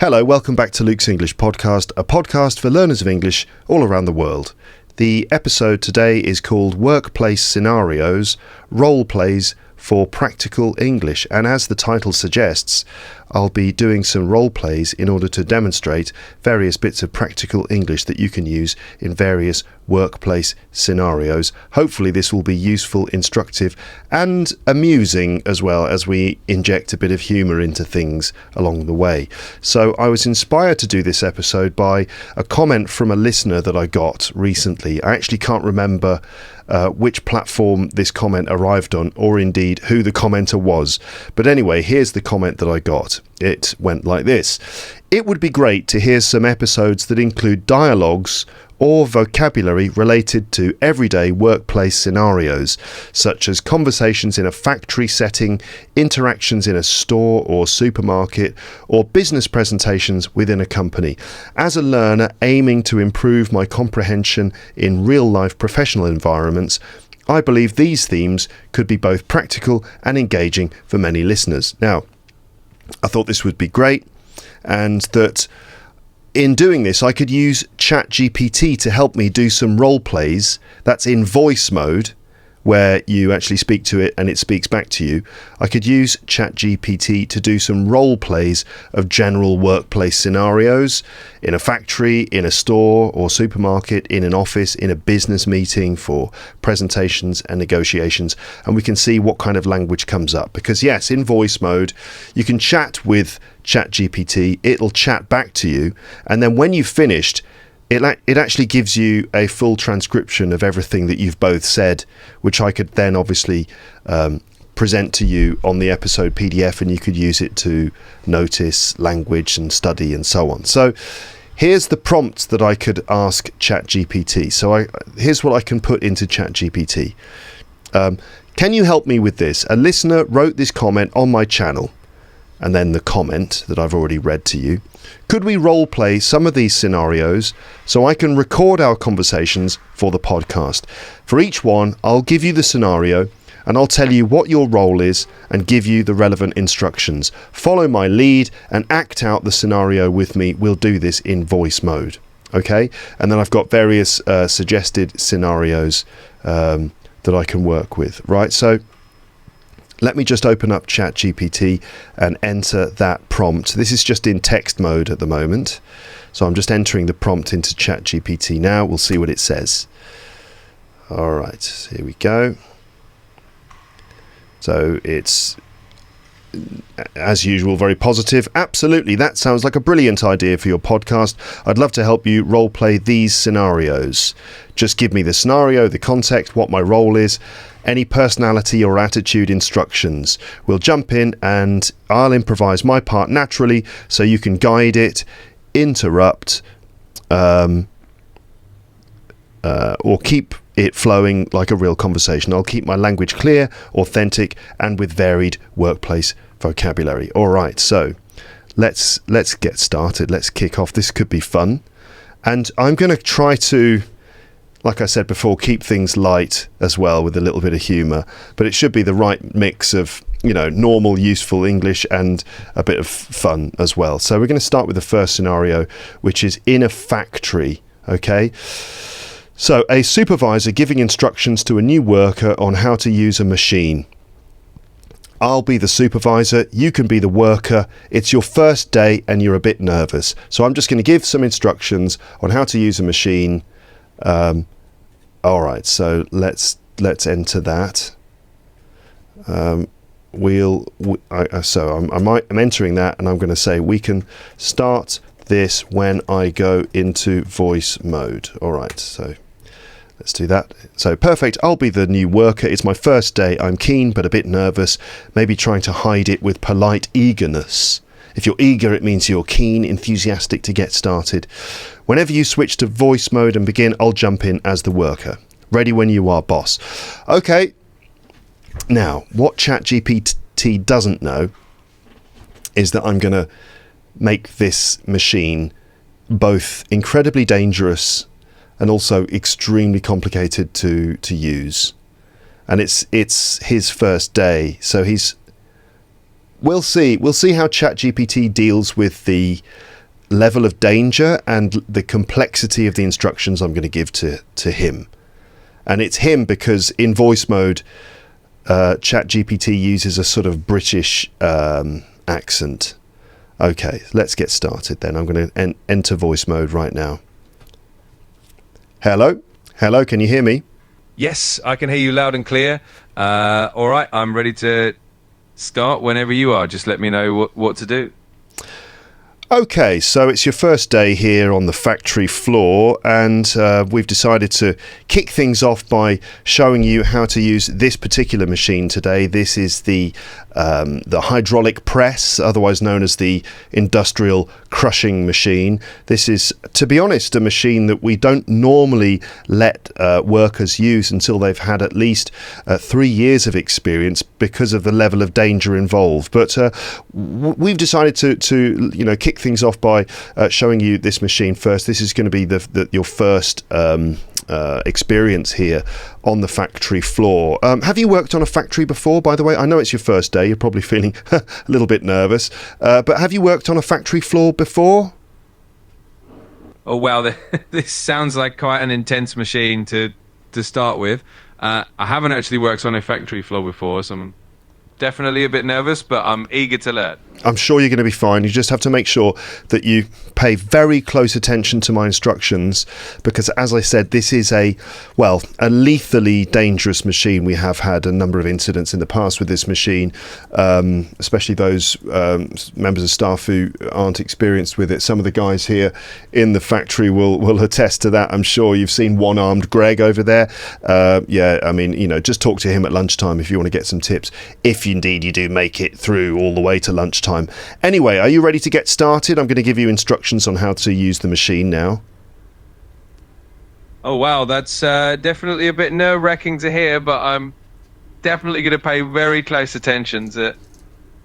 Hello, welcome back to Luke's English Podcast, a podcast for learners of English all around the world. The episode today is called Workplace Scenarios, Role Plays for Practical English, and as the title suggests, I'll be doing some role plays in order to demonstrate various bits of practical English that you can use in various workplace scenarios. Hopefully this will be useful, instructive and amusing as well, as we inject a bit of humour into things along the way. So I was inspired to do this episode by a comment from a listener that I got recently. I actually can't remember which platform this comment arrived on, or indeed who the commenter was. But anyway, here's the comment that I got. It went like this. It would be great to hear some episodes that include dialogues or vocabulary related to everyday workplace scenarios, such as conversations in a factory setting, interactions in a store or supermarket, or business presentations within a company. As a learner aiming to improve my comprehension in real-life professional environments, I believe these themes could be both practical and engaging for many listeners. Now, I thought this would be great, and that in doing this, I could use ChatGPT to help me do some role plays. That's in voice mode, where you actually speak to it and it speaks back to you. I could use ChatGPT to do some role plays of general workplace scenarios in a factory, in a store or supermarket, in an office, in a business meeting for presentations and negotiations. And we can see what kind of language comes up. Because yes, in voice mode, you can chat with ChatGPT, it'll chat back to you. And then when you've finished, it actually gives you a full transcription of everything that you've both said, which I could then obviously present to you on the episode PDF, and you could use it to notice language and study and so on. So here's the prompt that I could ask ChatGPT. So here's what I can put into ChatGPT. Can you help me with this? A listener wrote this comment on my channel. And then the comment that I've already read to you. Could we role play some of these scenarios so I can record our conversations for the podcast? For each one, I'll give you the scenario and I'll tell you what your role is and give you the relevant instructions. Follow my lead and act out the scenario with me. We'll do this in voice mode. Okay? And then I've got various suggested scenarios that I can work with. Right? So let me just open up ChatGPT and enter that prompt. This is just in text mode at the moment. So I'm just entering the prompt into ChatGPT now. We'll see what it says. All right, here we go. So it's, as usual, very positive. Absolutely, that sounds like a brilliant idea for your podcast. I'd love to help you role play these scenarios. Just give me the scenario, the context, what my role is, any personality or attitude instructions. We'll jump in and I'll improvise my part naturally so you can guide it, interrupt, or keep it flowing like a real conversation. I'll keep my language clear, authentic, and with varied workplace vocabulary. All right, so let's get started. Let's kick off. This could be fun. And I'm going to try to, like I said before, keep things light as well with a little bit of humour, but it should be the right mix of, normal, useful English and a bit of fun as well. So we're going to start with the first scenario, which is in a factory, okay? So a supervisor giving instructions to a new worker on how to use a machine. I'll be the supervisor, you can be the worker. It's your first day and you're a bit nervous. So I'm just going to give some instructions on how to use a machine. All right, so let's enter that. I'm entering that, and I'm going to say we can start this when I go into voice mode. All right, so let's do that. So perfect. I'll be the new worker. It's my first day. I'm keen but a bit nervous, maybe trying to hide it with polite eagerness. If you're eager, it means you're keen, enthusiastic to get started. Whenever you switch to voice mode and begin, I'll jump in as the worker. Ready when you are, boss. Okay. Now, what ChatGPT doesn't know is that I'm going to make this machine both incredibly dangerous and also extremely complicated to use. And it's his first day, so he's we'll see. We'll see how ChatGPT deals with the level of danger and the complexity of the instructions I'm going to give to him. And it's him because in voice mode, ChatGPT uses a sort of British accent. Okay, let's get started then. I'm going to enter voice mode right now. Hello? Hello, can you hear me? Yes, I can hear you loud and clear. All right, I'm ready to start whenever you are. Just let me know what to do. Okay, so it's your first day here on the factory floor, and we've decided to kick things off by showing you how to use this particular machine today. This is the hydraulic press, otherwise known as the industrial crushing machine. This is, to be honest, a machine that we don't normally let workers use until they've had at least 3 years of experience because of the level of danger involved. But we've decided to kick things off by showing you this machine first. This is going to be your first experience here on the factory floor. Have you worked on a factory before, by the way? I know it's your first day. You're probably feeling a little bit nervous. But have you worked on a factory floor before? Oh, wow. This sounds like quite an intense machine to start with. I haven't actually worked on a factory floor before, so I'm definitely a bit nervous, but I'm eager to learn. I'm sure you're going to be fine. You just have to make sure that you pay very close attention to my instructions, because as I said, this is a lethally dangerous machine. We have had a number of incidents in the past with this machine, especially those members of staff who aren't experienced with it. Some of the guys here in the factory will attest to that. I'm sure you've seen one-armed Greg over there. Just talk to him at lunchtime if you want to get some tips, if indeed you do make it through all the way to lunchtime. Anyway, are you ready to get started? I'm going to give you instructions on how to use the machine now. Oh, wow, that's definitely a bit nerve-wracking to hear, but I'm definitely going to pay very close attention to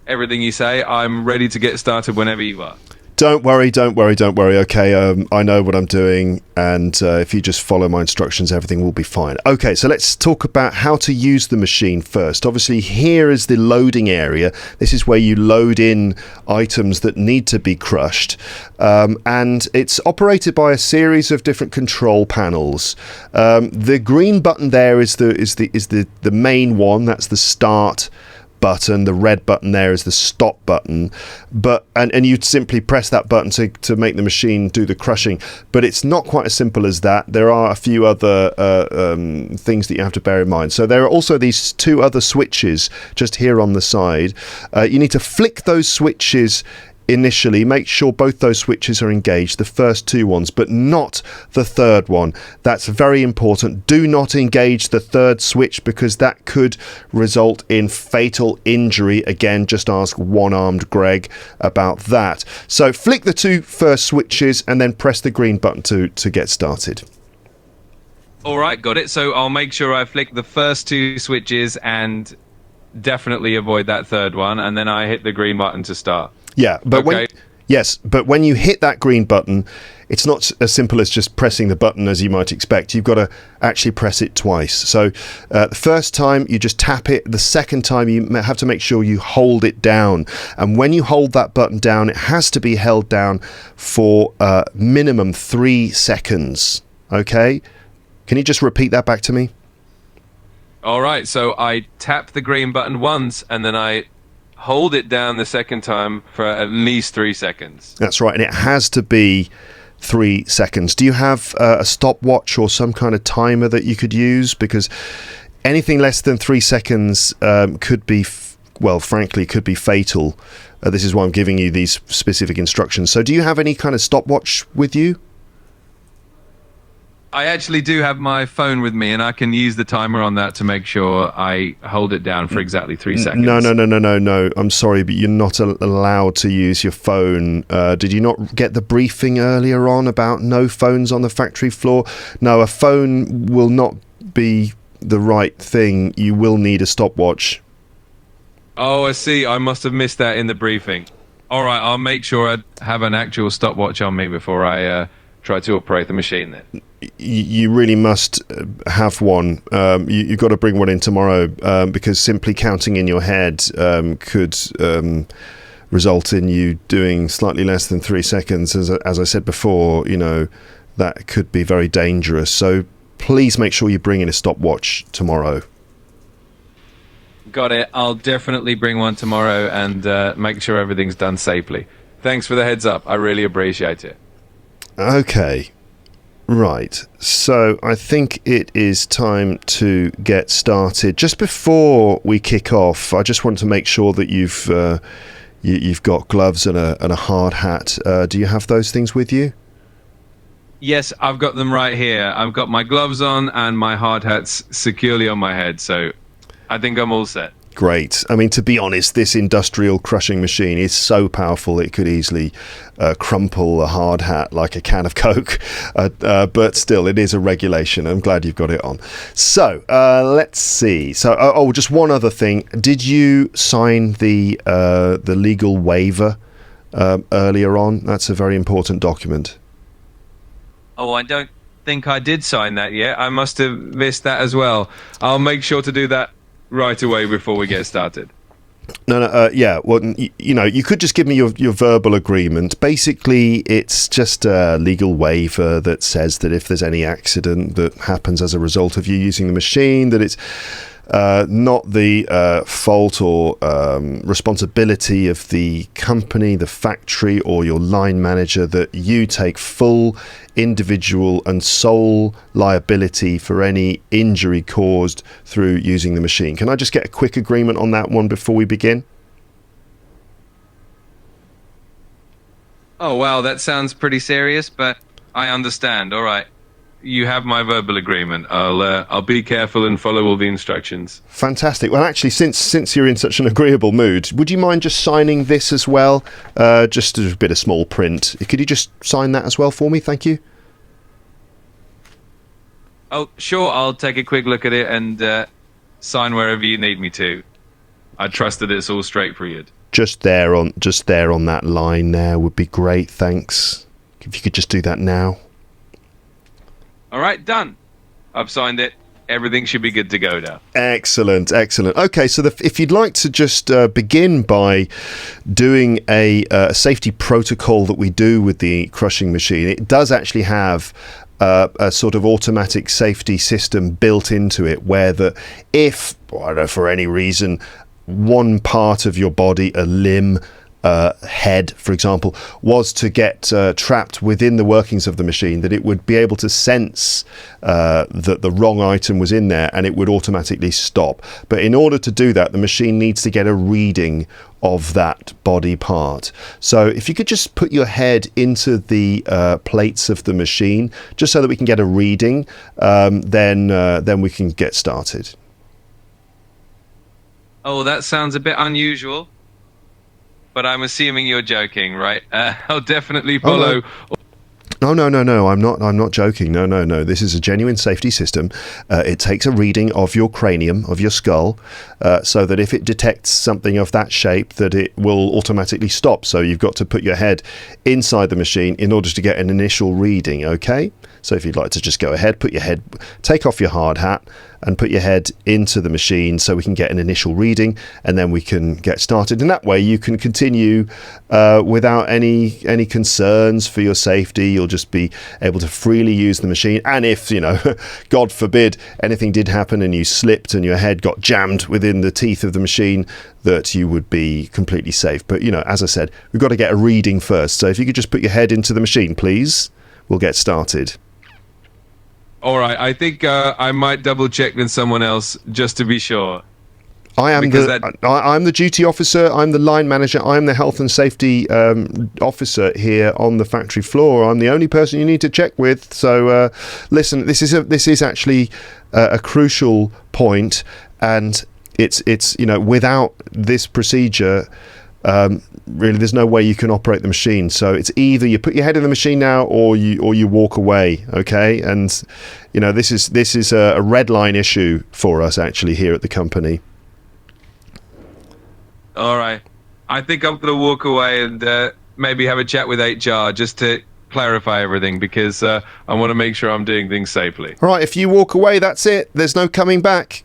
everything you say. I'm ready to get started whenever you are. Don't worry. Okay, I know what I'm doing, and if you just follow my instructions, everything will be fine. Okay, so let's talk about how to use the machine first. Obviously, here is the loading area. This is where you load in items that need to be crushed, and it's operated by a series of different control panels. The green button there is the main one. That's the start button. The red button there is the stop button, and you'd simply press that button to make the machine do the crushing. But it's not quite as simple as that. There are a few other things that you have to bear in mind. So there are also these two other switches just here on the side. You need to flick those switches initially. Make sure both those switches are engaged, the first two ones, but not the third one. That's very important. Do not engage the third switch, because that could result in fatal injury. Again, just ask one-armed Greg about that. So flick the two first switches and then press the green button to get started. All right, got it. So I'll make sure I flick the first two switches and definitely avoid that third one, and then I hit the green button to start. Yeah, but okay. But when you hit that green button, it's not as simple as just pressing the button as you might expect. You've got to actually press it twice. So the first time you just tap it. The second time you have to make sure you hold it down. And when you hold that button down, it has to be held down for minimum 3 seconds. Okay? Can you just repeat that back to me? All right, so I tap the green button once, and then I hold it down the second time for at least 3 seconds. That's right, and it has to be 3 seconds. Do you have a stopwatch or some kind of timer that you could use? Because anything less than 3 seconds could be, frankly, could be fatal. This is why I'm giving you these specific instructions. So do you have any kind of stopwatch with you? I actually do have my phone with me, and I can use the timer on that to make sure I hold it down for exactly 3 seconds. No. I'm sorry, but you're not allowed to use your phone. Did you not get the briefing earlier on about no phones on the factory floor? No, a phone will not be the right thing. You will need a stopwatch. Oh, I see. I must have missed that in the briefing. All right, I'll make sure I have an actual stopwatch on me before I try to operate the machine then. you really must have one. You've got to bring one in tomorrow, because simply counting in your head could result in you doing slightly less than 3 seconds. As I said before, that could be very dangerous. So please make sure you bring in a stopwatch tomorrow. Got it. I'll definitely bring one tomorrow and make sure everything's done safely. Thanks for the heads up. I really appreciate it. Okay. Right, so I think it is time to get started. Just before we kick off, I just want to make sure that you've got gloves and a hard hat. Do you have those things with you? Yes, I've got them right here. I've got my gloves on and my hard hats securely on my head, so I think I'm all set. Great. I mean, to be honest, this industrial crushing machine is so powerful it could easily crumple a hard hat like a can of Coke. But still, it is a regulation. I'm glad you've got it on. So let's see. So, just one other thing. Did you sign the legal waiver earlier on? That's a very important document. Oh, I don't think I did sign that yet. I must have missed that as well. I'll make sure to do that right away before we get started. No, yeah. Well, you could just give me your verbal agreement. Basically, it's just a legal waiver that says that if there's any accident that happens as a result of you using the machine, that it's not the fault or responsibility of the company, the factory, or your line manager, that you take full, individual and sole liability for any injury caused through using the machine. Can I just get a quick agreement on that one before we begin? Oh, wow, that sounds pretty serious, but I understand. All right. You have my verbal agreement. I'll be careful and follow all the instructions. Fantastic. Well, actually, since you're in such an agreeable mood, would you mind just signing this as well? Just a bit of small print. Could you just sign that as well for me? Thank you. Oh, sure. I'll take a quick look at it and sign wherever you need me to. I trust that it's all straightforward. Just there on that line there would be great. Thanks. If you could just do that now. All right, done. I've signed it. Everything should be good to go now. Excellent. Okay, so if you'd like to just begin by doing a safety protocol that we do with the crushing machine, it does actually have a sort of automatic safety system built into it, where if, I don't know, for any reason, one part of your body, a limb, head, for example, was to get trapped within the workings of the machine, that it would be able to sense that the wrong item was in there, and it would automatically stop. But in order to do that, the machine needs to get a reading of that body part. So if you could just put your head into the plates of the machine, just so that we can get a reading, then we can get started. Oh, that sounds a bit unusual. But I'm assuming you're joking, right? I'll definitely follow. Oh, no. I'm not joking. No. This is a genuine safety system. It takes a reading of your cranium, of your skull, so that if it detects something of that shape, that it will automatically stop. So you've got to put your head inside the machine in order to get an initial reading, okay? So if you'd like to just go ahead, take off your hard hat and put your head into the machine so we can get an initial reading, and then we can get started. And that way you can continue without any concerns for your safety. You'll just be able to freely use the machine. And if, God forbid, anything did happen and you slipped and your head got jammed within the teeth of the machine, that you would be completely safe. But, as I said, we've got to get a reading first. So if you could just put your head into the machine, please, we'll get started. All right, I think I might double check with someone else just to be sure. I'm the duty officer, I'm the line manager, I'm the health and safety officer here on the factory floor. I'm the only person you need to check with. So listen, this is actually a crucial point, and it's without this procedure, really there's no way you can operate the machine. So it's either you put your head in the machine now, or you walk away, okay? And this is a red line issue for us actually here at the company. All right, I think I'm gonna walk away and maybe have a chat with HR just to clarify everything because I want to make sure I'm doing things safely. All right, if you walk away, that's it. There's no coming back.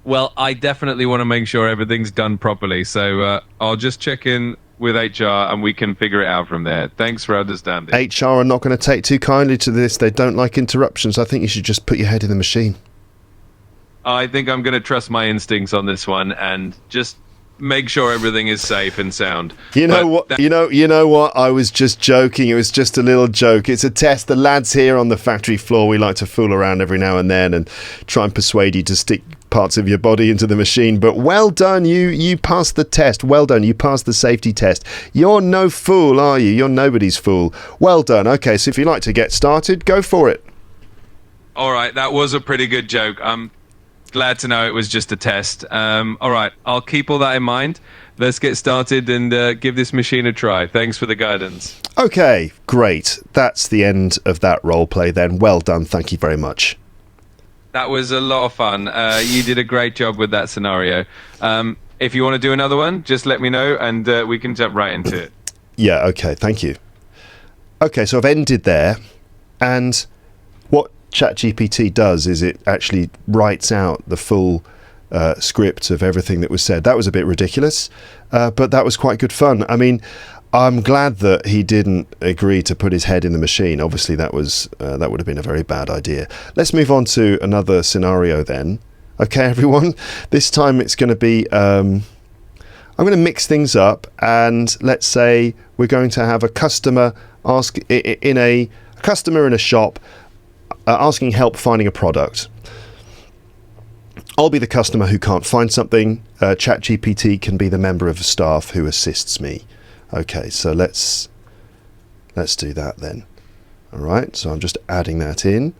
Well, I definitely want to make sure everything's done properly. So I'll just check in with HR and we can figure it out from there. Thanks for understanding. HR are not going to take too kindly to this. They don't like interruptions. I think you should just put your head in the machine. I think I'm going to trust my instincts on this one and just make sure everything is safe and sound. You know what? You know what? I was just joking. It was just a little joke. It's a test. The lads here on the factory floor, we like to fool around every now and then and try and persuade you to stick parts of your body into the machine. But well done, you passed the test. Well done, you passed the safety test. You're no fool, are you? You're nobody's fool. Well done. Okay, so if you'd like to get started, go for it. All right, that was a pretty good joke. Glad to know it was just a test. All right, I'll keep all that in mind. Let's get started and give this machine a try. Thanks for the guidance. Okay, great. That's the end of that role play then. Well done. Thank you very much. That was a lot of fun. You did a great job with that scenario. If you want to do another one, just let me know and we can jump right into it. Yeah, okay. Thank you. Okay, so I've ended there. And what ChatGPT does is it actually writes out the full script of everything that was said. That was a bit ridiculous, but that was quite good fun. I mean, I'm glad that he didn't agree to put his head in the machine. Obviously, that would have been a very bad idea. Let's move on to another scenario then. Okay, everyone. This time it's going to be. I'm going to mix things up, and let's say we're going to have a customer customer in a shop. Asking help finding a product. I'll be the customer who can't find something. ChatGPT can be the member of the staff who assists me. Okay, so let's do that then. All right, so I'm just adding that in.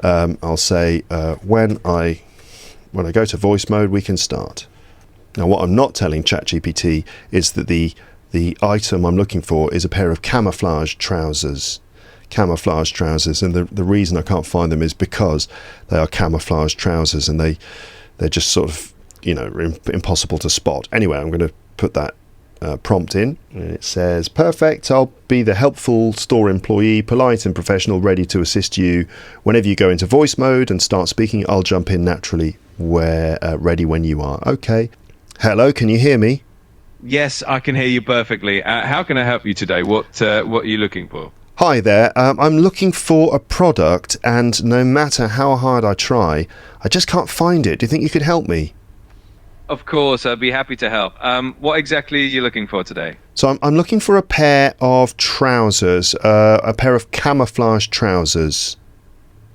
I'll say when I go to voice mode, we can start. Now, what I'm not telling ChatGPT is that the item I'm looking for is a pair of camouflage trousers. Camouflage trousers, and the reason I can't find them is because they are camouflage trousers and they're just sort of impossible to spot. Anyway, I'm going to put that prompt in, and it says, perfect, I'll be the helpful store employee, polite and professional, ready to assist you. Whenever you go into voice mode and start speaking, I'll jump in naturally ready when you are. Okay. Hello, can you hear me? Yes, I can hear you perfectly. How can I help you today? What are you looking for? Hi there, I'm looking for a product, and no matter how hard I try, I just can't find it. Do you think you could help me? Of course, I'd be happy to help. What exactly are you looking for today? So I'm looking for a pair of trousers, a pair of camouflage trousers.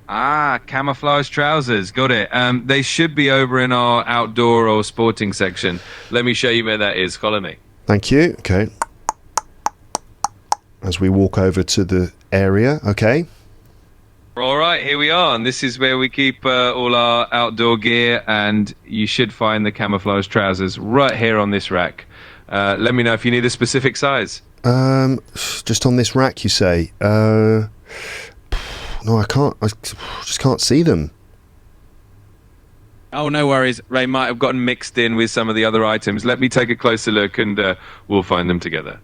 Ah, camouflage trousers. Got it. They should be over in our outdoor or sporting section. Let me show you where that is. Follow me. Thank you. Okay. As we walk over to the area, okay? All right, here we are, and this is where we keep all our outdoor gear, and you should find the camouflage trousers right here on this rack. Let me know if you need a specific size. Just on this rack, you say? No, I can't. I just can't see them. Oh, no worries. They might have gotten mixed in with some of the other items. Let me take a closer look, and we'll find them together.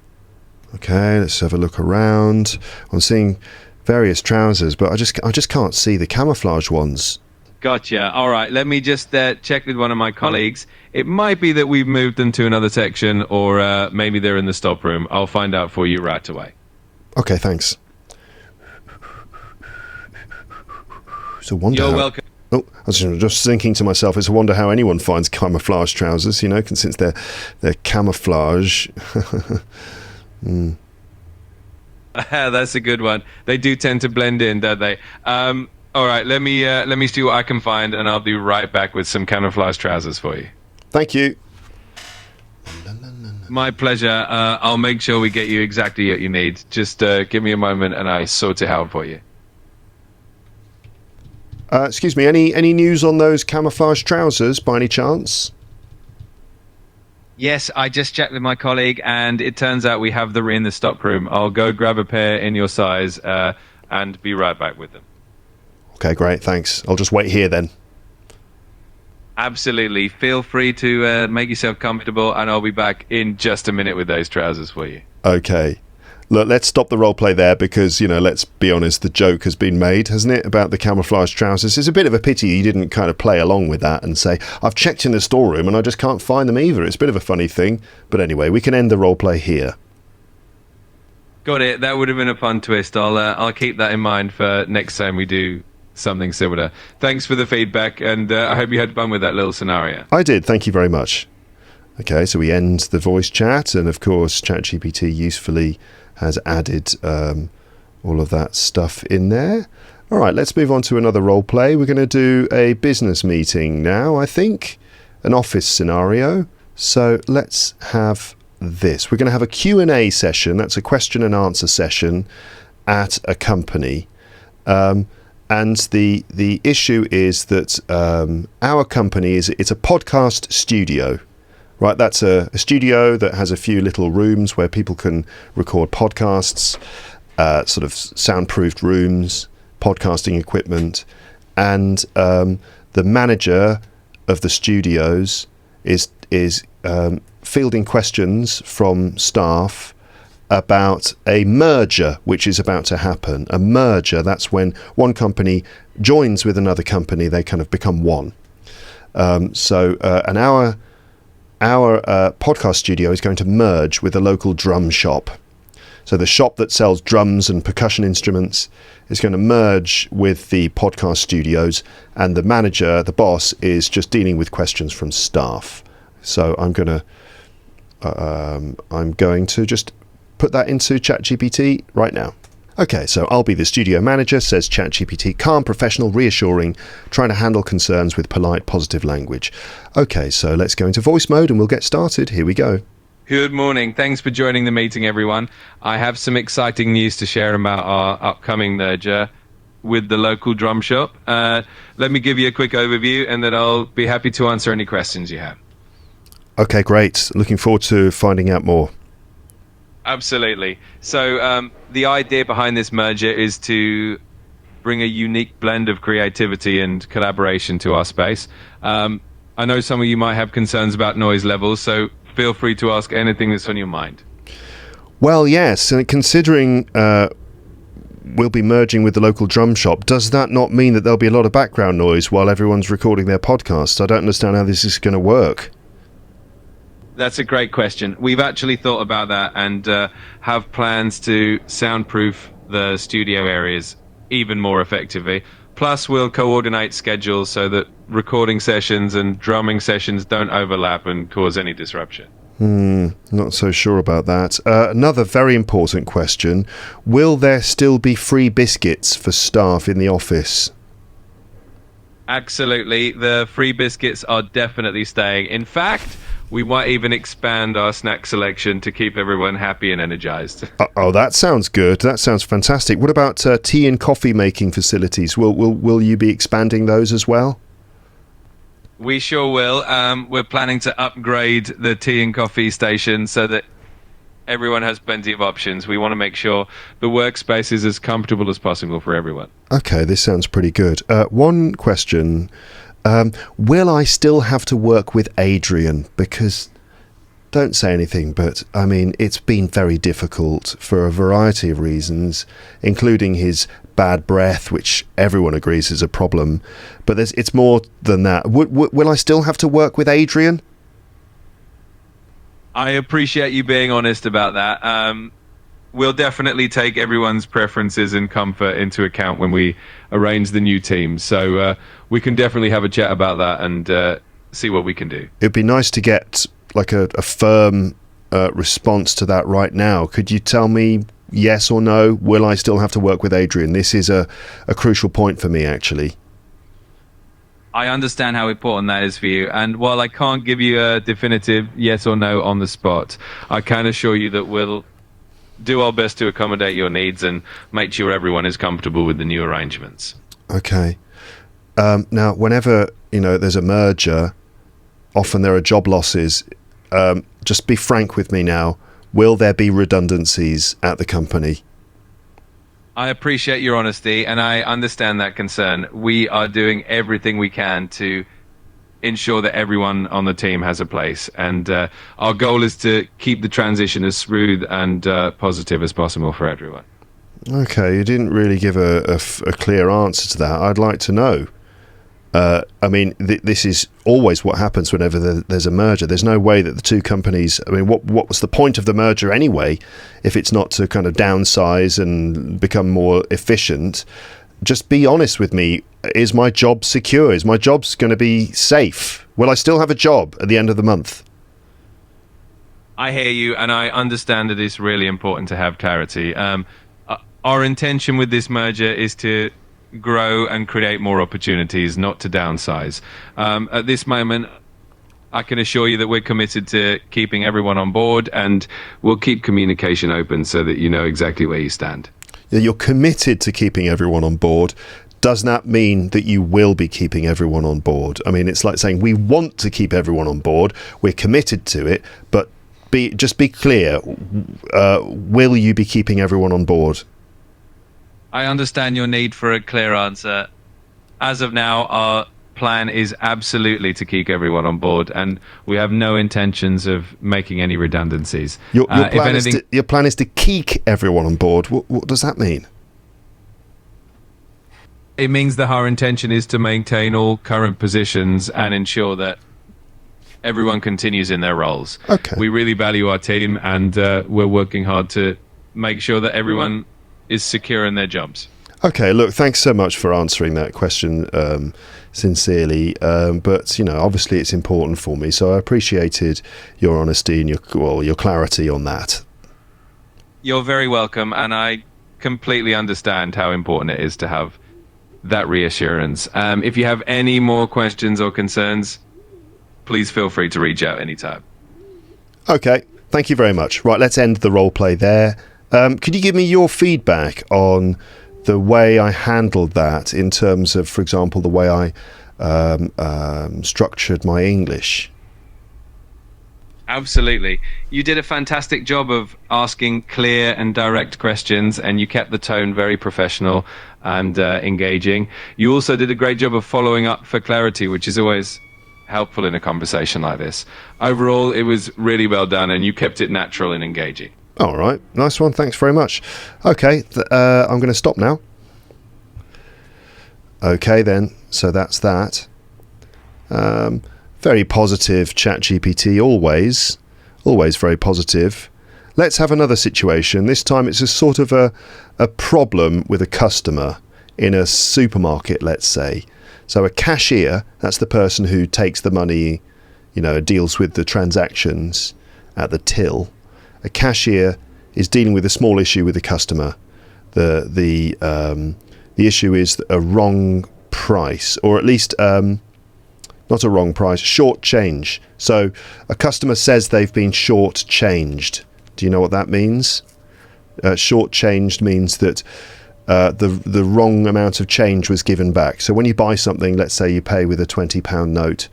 Okay, let's have a look around. I'm seeing various trousers, but I just can't see the camouflage ones. Gotcha. All right, let me just check with one of my colleagues. It might be that we've moved them to another section, or maybe they're in the stop room. I'll find out for you right away. Okay, thanks. It's a wonder. You're welcome. Oh, I was just thinking to myself, it's a wonder how anyone finds camouflage trousers, since they're camouflage. That's a good one. They do tend to blend in, don't they? All right, let me see what I can find, and I'll be right back with some camouflage trousers for you. Thank you. My pleasure. I'll make sure we get you exactly what you need. Just give me a moment, and I sort it out for you. Excuse me. Any news on those camouflage trousers, by any chance? Yes, I just checked with my colleague, and it turns out we have them in the stock room. I'll go grab a pair in your size and be right back with them. Okay, great, thanks. I'll just wait here then. Absolutely. Feel free to make yourself comfortable, and I'll be back in just a minute with those trousers for you. Okay. Look, let's stop the role play there because, let's be honest, the joke has been made, hasn't it, about the camouflage trousers. It's a bit of a pity you didn't kind of play along with that and say, I've checked in the storeroom and I just can't find them either. It's a bit of a funny thing. But anyway, we can end the role play here. Got it. That would have been a fun twist. I'll keep that in mind for next time we do something similar. Thanks for the feedback, and I hope you had fun with that little scenario. I did. Thank you very much. Okay, so we end the voice chat, and of course, ChatGPT usefully has added all of that stuff in there. All right, let's move on to another role play. We're going to do a business meeting now, I think, an office scenario. So let's have this. We're going to have a Q&A session. That's a question and answer session at a company. And the issue is that our company it's a podcast studio. Right, that's a studio that has a few little rooms where people can record podcasts, sort of soundproofed rooms, podcasting equipment, and the manager of the studios is fielding questions from staff about a merger which is about to happen. A merger, that's when one company joins with another company, they kind of become one. And our podcast studio is going to merge with a local drum shop. So the shop that sells drums and percussion instruments is going to merge with the podcast studios, and the manager, the boss, is just dealing with questions from staff. So I'm going to just put that into ChatGPT right now. Okay, so I'll be the studio manager, says ChatGPT, calm, professional, reassuring, trying to handle concerns with polite, positive language. Okay, so let's go into voice mode and we'll get started. Here we go. Good morning. Thanks for joining the meeting, everyone. I have some exciting news to share about our upcoming merger with the local drum shop. Let me give you a quick overview and then I'll be happy to answer any questions you have. Okay, great. Looking forward to finding out more. Absolutely. So the idea behind this merger is to bring a unique blend of creativity and collaboration to our space. I know some of you might have concerns about noise levels, so feel free to ask anything that's on your mind. Well, yes, and considering we'll be merging with the local drum shop, does that not mean that there'll be a lot of background noise while everyone's recording their podcasts? I don't understand how this is going to work. That's a great question. We've actually thought about that and have plans to soundproof the studio areas even more effectively. Plus, we'll coordinate schedules so that recording sessions and drumming sessions don't overlap and cause any disruption. Not so sure about that. Another very important question. Will there still be free biscuits for staff in the office? Absolutely. The free biscuits are definitely staying. In fact, we might even expand our snack selection to keep everyone happy and energized. Oh, that sounds good. That sounds fantastic. What about tea and coffee making facilities? Will you be expanding those as well? We sure will. We're planning to upgrade the tea and coffee station so that everyone has plenty of options. We want to make sure the workspace is as comfortable as possible for everyone. Okay, this sounds pretty good. One question. Will I still have to work with Adrian? Because, don't say anything, but I mean, it's been very difficult for a variety of reasons, including his bad breath, which everyone agrees is a problem. But it's more than that. Will I still have to work with Adrian? I appreciate you being honest about that. We'll definitely take everyone's preferences and comfort into account when we arrange the new team. So we can definitely have a chat about that and see what we can do. It'd be nice to get like a firm response to that right now. Could you tell me yes or no? Will I still have to work with Adrian? This is a crucial point for me, actually. I understand how important that is for you. And while I can't give you a definitive yes or no on the spot, I can assure you that we'll do our best to accommodate your needs and make sure everyone is comfortable with the new arrangements. Okay. Now, whenever there's a merger, often there are job losses. Just be frank with me now. Will there be redundancies at the company? I appreciate your honesty and I understand that concern. We are doing everything we can to ensure that everyone on the team has a place. And our goal is to keep the transition as smooth and positive as possible for everyone. Okay, you didn't really give a clear answer to that. I'd like to know. I mean, this is always what happens whenever there's a merger. There's no way that the two companies... I mean, what was the point of the merger anyway, if it's not to kind of downsize and become more efficient? Just be honest with me. Is my job secure? Is my job's going to be safe? Will I still have a job at the end of the month? I hear you, and I understand that it's really important to have clarity. Our intention with this merger is to grow and create more opportunities, not to downsize. At this moment, I can assure you that we're committed to keeping everyone on board, and we'll keep communication open so that you know exactly where you stand. You're committed to keeping everyone on board. Does that mean that you will be keeping everyone on board? I mean, it's like saying we want to keep everyone on board. We're committed to it, but just be clear. Will you be keeping everyone on board? I understand your need for a clear answer. As of now, our plan is absolutely to keep everyone on board, and we have no intentions of making any redundancies. Your plan is to keep everyone on board. What does that mean? It means that our intention is to maintain all current positions and ensure that everyone continues in their roles. Okay. We really value our team, and we're working hard to make sure that everyone is secure in their jobs. Okay, look, thanks so much for answering that question sincerely. But, obviously it's important for me, so I appreciated your honesty and your clarity on that. You're very welcome, and I completely understand how important it is to have that reassurance. If you have any more questions or concerns, please feel free to reach out anytime. Okay, thank you very much. Right, let's end the role play there. Could you give me your feedback on the way I handled that in terms of, for example, the way I structured my English? Absolutely. You did a fantastic job of asking clear and direct questions, and you kept the tone very professional and engaging. You also did a great job of following up for clarity, which is always helpful in a conversation like this. Overall, it was really well done, and you kept it natural and engaging. All right. Nice one. Thanks very much. Okay. I'm going to stop now. Okay, then. So that's that. Very positive ChatGPT, always very positive. Let's have another situation. This time it's a sort of a problem with a customer in a supermarket, let's say. So a cashier, that's the person who takes the money, deals with the transactions at the till. A cashier is dealing with a small issue with the customer. The issue is a wrong price, or at least not a wrong price, short change. So a customer says they've been short changed. Do you know what that means? Short changed means that the wrong amount of change was given back. So when you buy something, let's say you pay with a £20 note,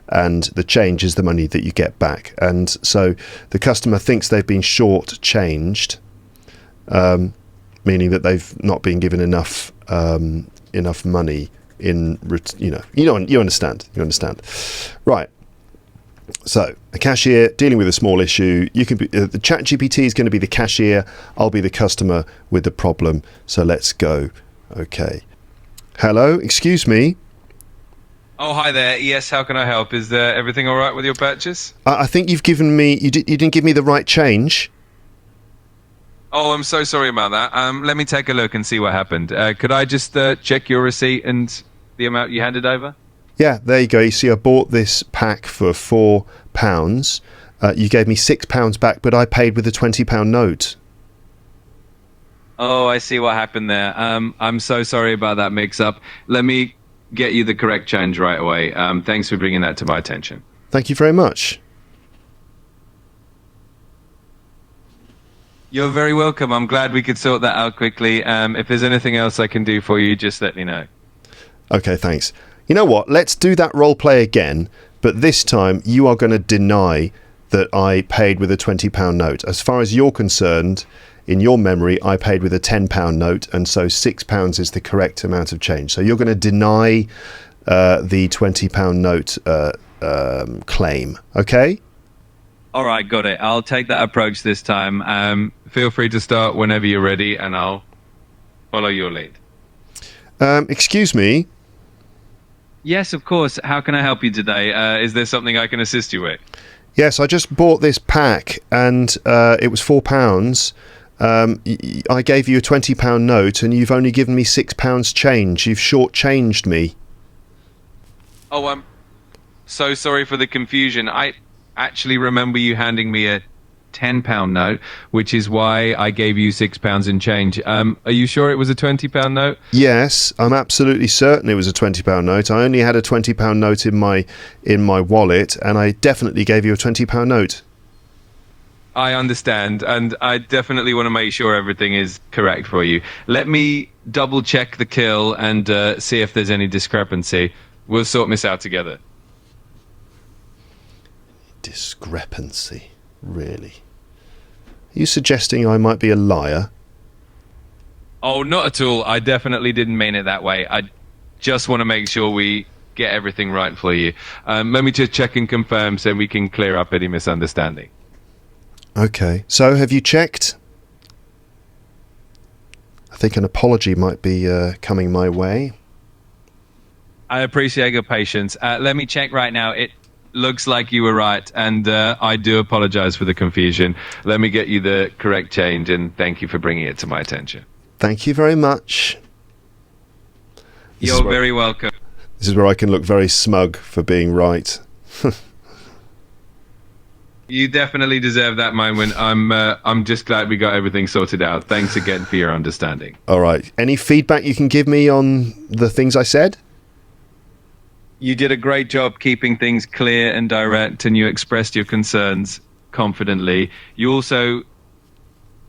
and the change is the money that you get back. And so the customer thinks they've been short changed, meaning that they've not been given enough money you understand. Right. So a cashier dealing with a small issue. You can be the ChatGPT is going to be the cashier. I'll be the customer with the problem. So let's go. Okay. Hello. Excuse me. Oh, hi there. Yes, how can I help? Is everything all right with your purchase? I think you've given me. You didn't give me the right change. Oh, I'm so sorry about that. Let me take a look and see what happened. Could I just check your receipt and the amount you handed over? Yeah, there you go. You see, I bought this pack for £4. You gave me £6 back, but I paid with a £20 note. Oh, I see what happened there. I'm so sorry about that mix-up. Let me get you the correct change right away. Thanks for bringing that to my attention. Thank you very much. You're very welcome. I'm glad we could sort that out quickly. If there's anything else I can do for you, just let me know. Okay, thanks. You know what? Let's do that role play again, but this time you are going to deny that I paid with a £20 note. As far as you're concerned, in your memory, I paid with a £10 note, and so £6 is the correct amount of change. So you're going to deny the £20 note claim. Okay? All right, got it. I'll take that approach this time. Feel free to start whenever you're ready, and I'll follow your lead. Excuse me. Yes, of course. How can I help you today? Is there something I can assist you with? Yes, I just bought this pack, and it was £4. I gave you a £20 note, and you've only given me £6 change. You've shortchanged me. Oh, I'm so sorry for the confusion. I actually remember you handing me a £10 note, which is why I gave you £6 in change. Are you sure it was a £20 note? Yes, I'm absolutely certain it was a £20 note. I only had a £20 note in my wallet, and I definitely gave you a £20 note. I understand, and I definitely want to make sure everything is correct for you. Let me double check the kill and see if there's any discrepancy. We'll sort this out together. Discrepancy? Really? Are you suggesting I might be a liar? Oh, not at all. I definitely didn't mean it that way. I just want to make sure we get everything right for you. Let me just check and confirm so we can clear up any misunderstanding. Okay. So, have you checked? I think an apology might be coming my way. I appreciate your patience. Let me check right now. It looks like you were right, and I do apologize for the confusion. Let me get you the correct change, and thank you for bringing it to my attention. Thank you very much. You're very welcome. This is where I can look very smug for being right. You definitely deserve that moment. I'm just glad we got everything sorted out. Thanks again for your understanding. All right. Any feedback you can give me on the things I said? You did a great job keeping things clear and direct, and you expressed your concerns confidently. You also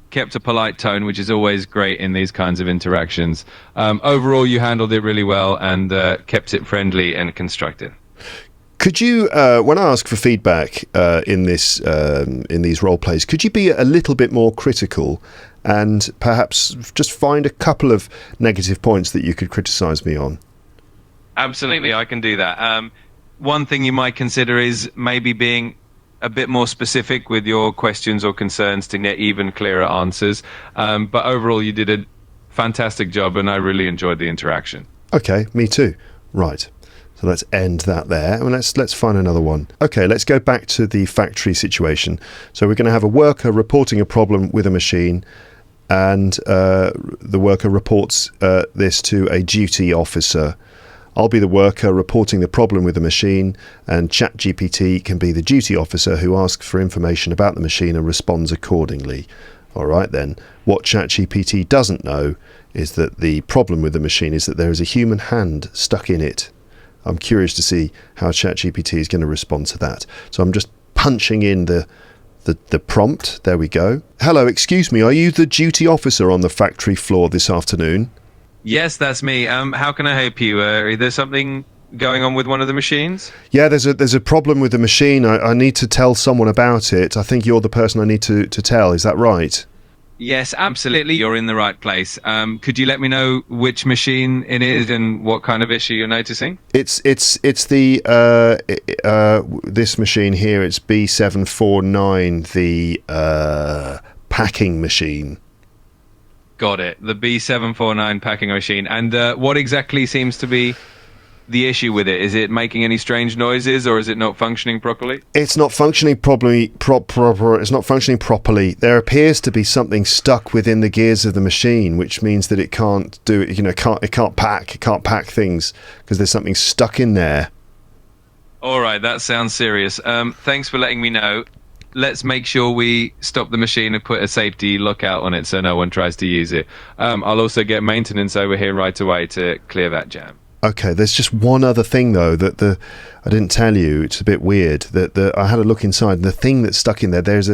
kept a polite tone, which is always great in these kinds of interactions. Overall, you handled it really well and kept it friendly and constructive. Could you, when I ask for feedback in these role plays, could you be a little bit more critical and perhaps just find a couple of negative points that you could criticise me on? Absolutely, I can do that. One thing you might consider is maybe being a bit more specific with your questions or concerns to get even clearer answers. But overall, you did a fantastic job, and I really enjoyed the interaction. Okay, me too. Right. So let's end that there, and let's find another one. Okay, let's go back to the factory situation. So we're going to have a worker reporting a problem with a machine, and the worker reports this to a duty officer. I'll be the worker reporting the problem with the machine, and ChatGPT can be the duty officer who asks for information about the machine and responds accordingly. All right then. What ChatGPT doesn't know is that the problem with the machine is that there is a human hand stuck in it. I'm curious to see how ChatGPT is going to respond to that. So I'm just punching in the prompt. There we go. Hello, excuse me, are you the duty officer on the factory floor this afternoon? Yes, that's me. How can I help you? Is there something going on with one of the machines? Yeah, there's a problem with the machine. I need to tell someone about it. I think you're the person I need to tell. Is that right? Yes, absolutely. You're in the right place. Could you let me know which machine it is and what kind of issue you're noticing? It's the this machine here. It's B749, the packing machine. Got it. The B749 packing machine. And what exactly seems to be the issue with it? Is it making any strange noises, or is it not functioning properly? It's not functioning properly. It's not functioning properly. There appears to be something stuck within the gears of the machine, which means that it can't do it. It can't pack things because there's something stuck in there. All right, that sounds serious. Thanks for letting me know. Let's make sure we stop the machine and put a safety lockout on it so no one tries to use it. I'll also get maintenance over here right away to clear that jam. Okay, there's just one other thing though that I didn't tell you. It's a bit weird that I had a look inside. And the thing that's stuck in there, there's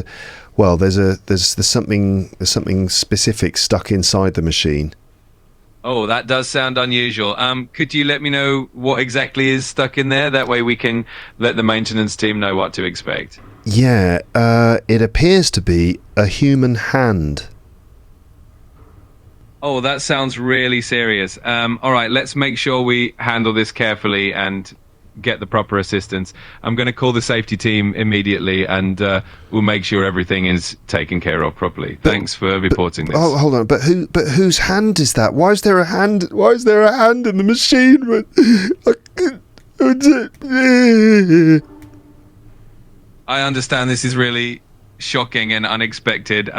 something specific stuck inside the machine. Oh, that does sound unusual. Could you let me know what exactly is stuck in there? That way we can let the maintenance team know what to expect. Yeah, it appears to be a human hand. Oh, that sounds really serious. All right, let's make sure we handle this carefully and get the proper assistance. I'm going to call the safety team immediately, and we'll make sure everything is taken care of properly. Thanks for reporting this. Oh, hold on. But whose hand is that? Why is there a hand? Why is there a hand in the machine? I understand this is really shocking and unexpected.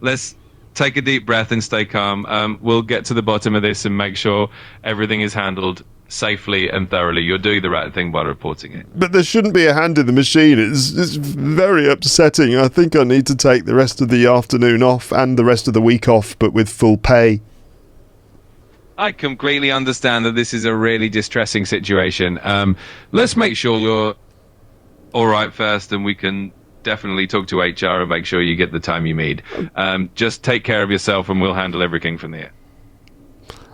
Let's take a deep breath and stay calm. We'll get to the bottom of this and make sure everything is handled safely and thoroughly. You're doing the right thing by reporting it. But there shouldn't be a hand in the machine. It's very upsetting. I think I need to take the rest of the afternoon off and the rest of the week off, but with full pay. I completely understand that this is a really distressing situation. Let's make sure you're all right first, and we can definitely talk to HR and make sure you get the time you need. Just take care of yourself, and we'll handle everything from there.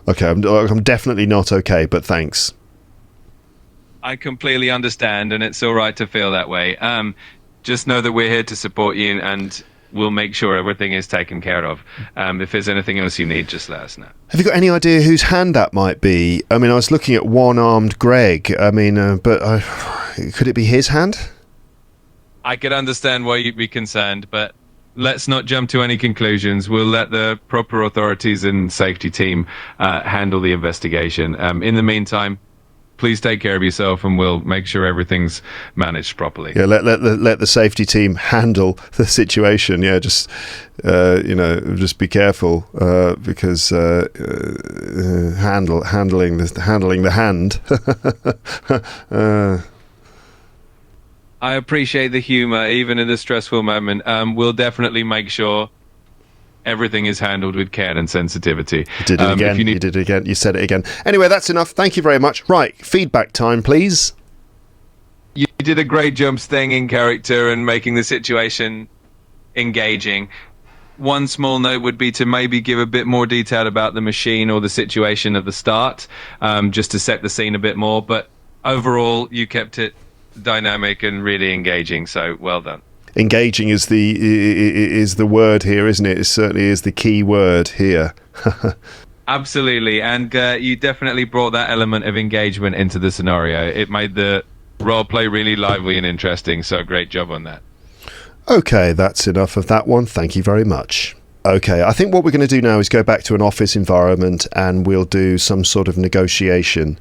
Okay, I'm definitely not okay, but thanks. I completely understand, and it's all right to feel that way. Just know that we're here to support you, and we'll make sure everything is taken care of. If there's anything else you need, just let us know. Have you got any idea whose hand that might be? I mean, I was looking at one-armed Greg. I mean, could it be his hand? I could understand why you'd be concerned, but let's not jump to any conclusions. We'll let the proper authorities and safety team handle the investigation. In the meantime, please take care of yourself, and we'll make sure everything's managed properly. Yeah, let the safety team handle the situation. Yeah, just just be careful because handling the hand. I appreciate the humor, even in a stressful moment. We'll definitely make sure everything is handled with care and sensitivity. You did it again. You did it again. You said it again. Anyway, that's enough. Thank you very much. Right, feedback time, please. You did a great job staying in character and making the situation engaging. One small note would be to maybe give a bit more detail about the machine or the situation at the start, just to set the scene a bit more. But overall, you kept it dynamic and really engaging, so well done. Engaging is the word here, isn't it? It certainly is the key word here. Absolutely, and you definitely brought that element of engagement into the scenario. It made the role play really lively and interesting, so great job on that. Okay, that's enough of that one. Thank you very much. Okay, I think what we're going to do now is go back to an office environment and we'll do some sort of negotiation.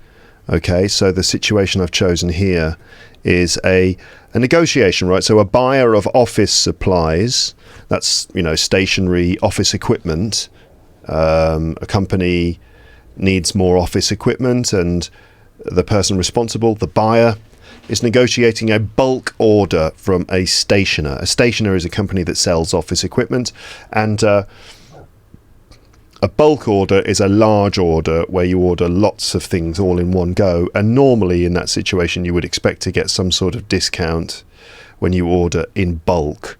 Okay, so the situation I've chosen here is a negotiation, right? So a buyer of office supplies, that's, stationary office equipment. A company needs more office equipment, and the person responsible, the buyer, is negotiating a bulk order from a stationer. A stationer is a company that sells office equipment, and a bulk order is a large order where you order lots of things all in one go, and normally in that situation you would expect to get some sort of discount when you order in bulk.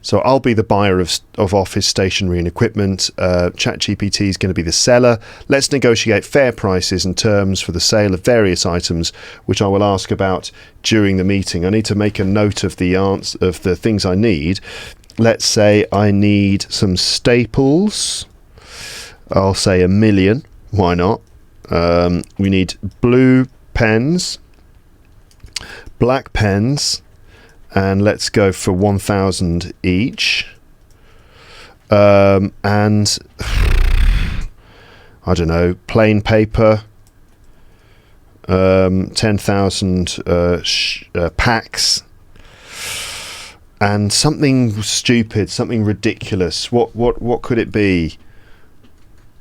So I'll be the buyer of office stationery and equipment. ChatGPT is going to be the seller. Let's negotiate fair prices and terms for the sale of various items, which I will ask about during the meeting. I need to make a note of the things I need. Let's say I need some staples. I'll say 1 million. Why not? We need blue pens, black pens, and let's go for 1,000 each. And I don't know, plain paper, 10,000 packs, and something stupid, something ridiculous. What could it be?